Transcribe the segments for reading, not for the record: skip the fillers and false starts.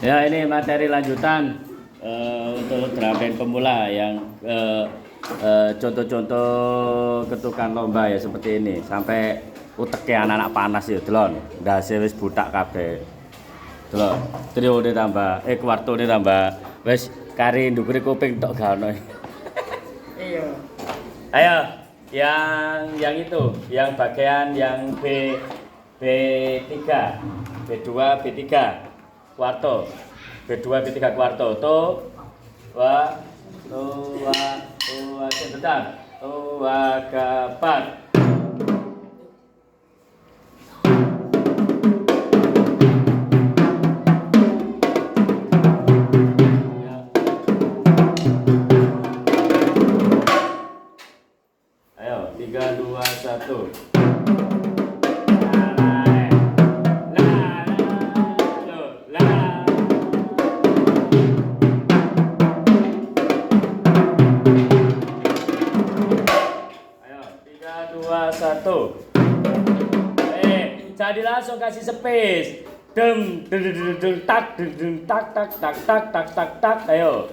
Ya, ini materi lanjutan untuk drum band pemula yang contoh-contoh ketukan lomba ya seperti ini. Sampai uteknya anak-anak panas ya, delon. Ndase wis butak kabeh. Delon. Trio tambah, kuarto tambah. Wis kari ndukure kuping tok gak ono. Iya. Ayo, yang itu, yang bagian yang B3, B2, B3 kuarto. B2, B3 kuarto. Sebentar. Kapan? Ayo, 3, 2, 1. Satu. Jadi langsung kasih space. Dem tak tak. Ayo.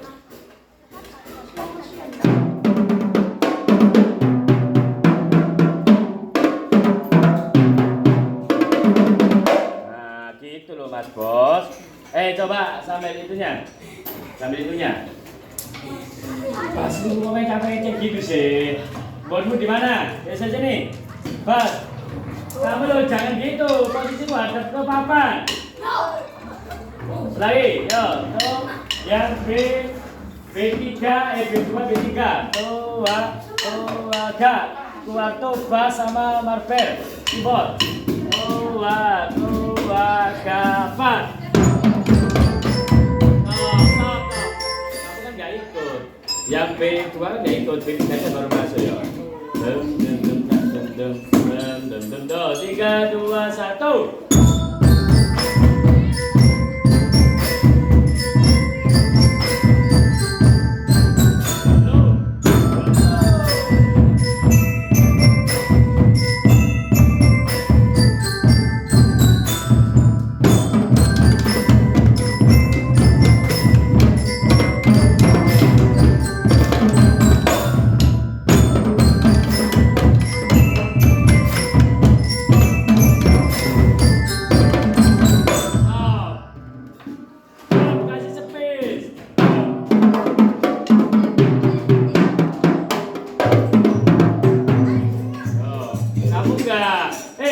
Nah, gitu loh Mas Bos. Coba sambil itunya. Pas lu ngomong capek gitu sih. Bosmu di mana? Biasa aja nih. Bas. Kamu loh jangan gitu. Posisimu hadap ke papan. Lagi, yo. Tuh. Yang B3, B2, B3. Ga. Kuarto, bass sama marvel. Keyboard. Kapan. Kamu kan nggak ikut. Yang B2 kan nggak ikut. B3 baru masuk ya. 3, 2, 1.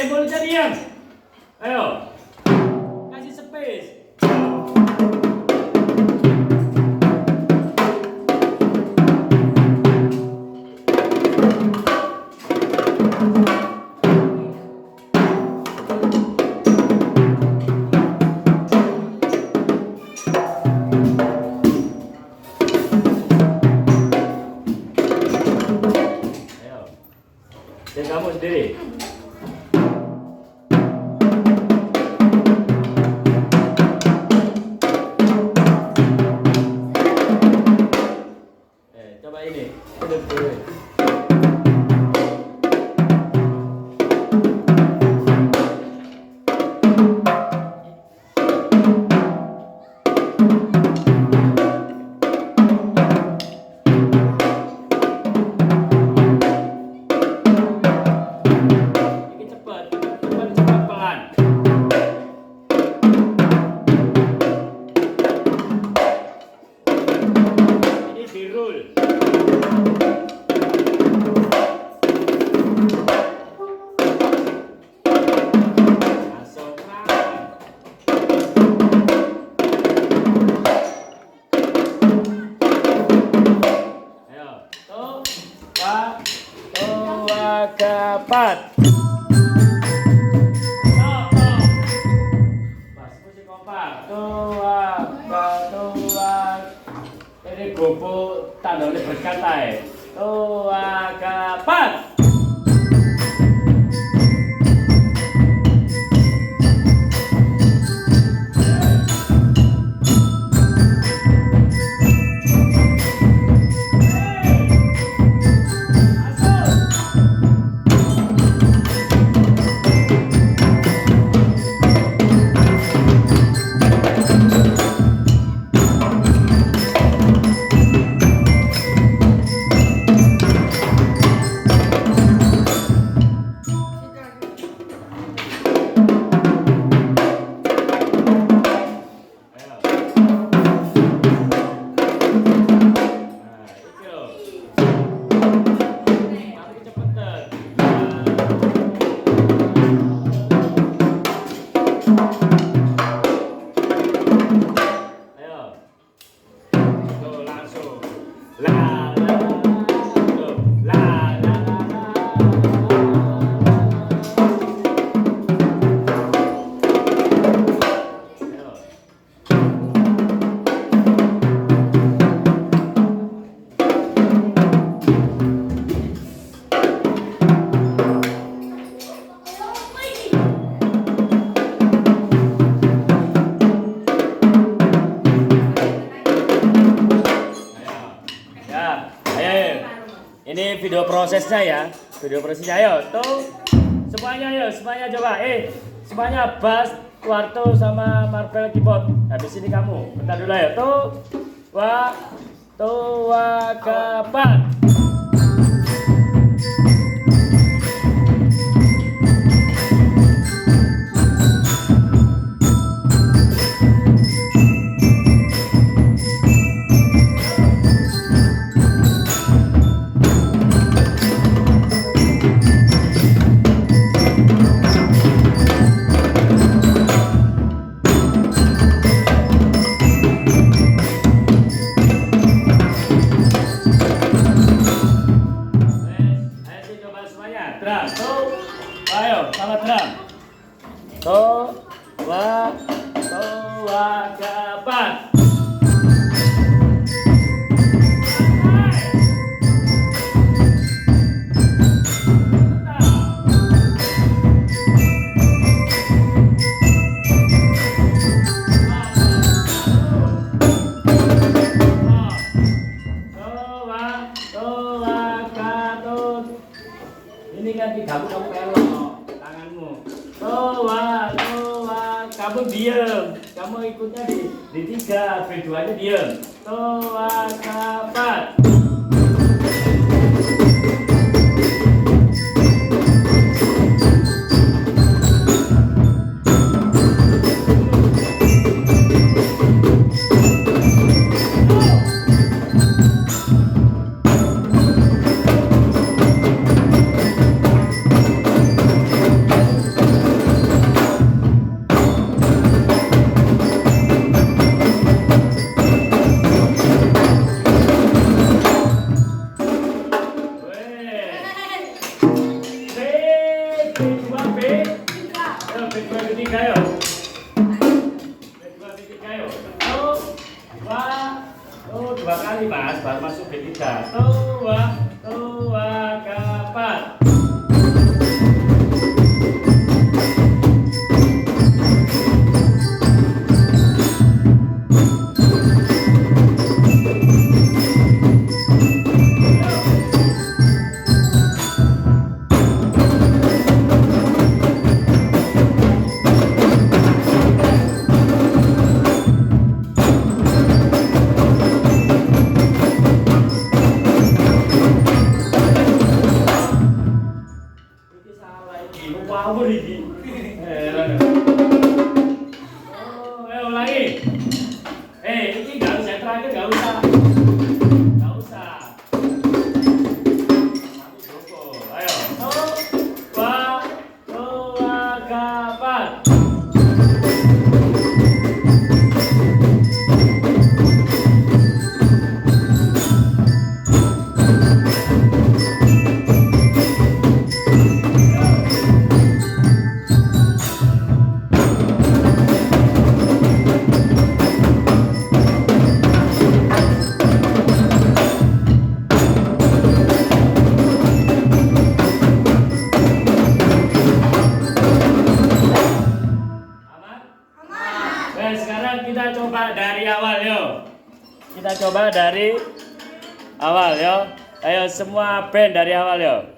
Mulutnya diam. Ayo. Kasih space. Ayo. Dan kamu sendiri. Coba ini. Ini cepat pelan. Ini dirul. Kapan? Pas musik kompak. Ini gobok tandanya berkata. Kapan? Ayo. Tuh langsung. La la. Tuh. La la la. Ayo. Ya, ayo. Ini video prosesnya ya. Video prosesnya ayo. Tuh. Semuanya ayo, semuanya coba. Semuanya bass, kuarto sama marble keyboard. Habis ini kamu. Bentar dulu ayo. Tuh, kapan? Ayo coba semuanya. Drum. Tuh. Ayo, sama drum. Tuh, kapan? Ini kan kamu pelok tanganmu. Kamu diem. Kamu ikutnya di 3, B2-nya diem. Kapan? B2 yuk. B2 B3 yuk. Dua kali mas, baru masuk B3. Kapan? Ngawur iki. Ayo ulangi. Ini enggak usah terakhir, enggak usah. Enggak usah. Satu joko. Ayo. Kapan? Sekarang kita coba dari awal yuk. Kita coba dari awal yuk. Ayo semua band dari awal yuk.